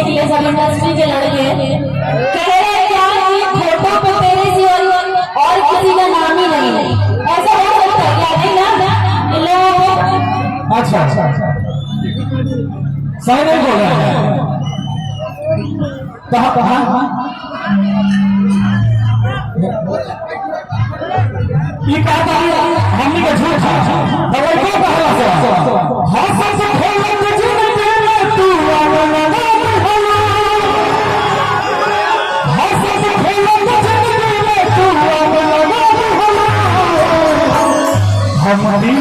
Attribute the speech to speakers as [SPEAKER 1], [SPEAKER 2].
[SPEAKER 1] Industry के लड़के कह रहे हैं क्या कि फोटो पे तेरे सिवा और किसी का नाम ही नहीं है, ऐसा हो सकता है क्या? नहीं ना इन लोगों को।
[SPEAKER 2] अच्छा सही नहीं बोल रहा है। कहाँ कहाँ ये कहता है हमने का झूठ था दवाई को कहा से हाँ सबसे खोल के जीवन में तू हाँ सबसे खोल के जीवन में तू हम दिल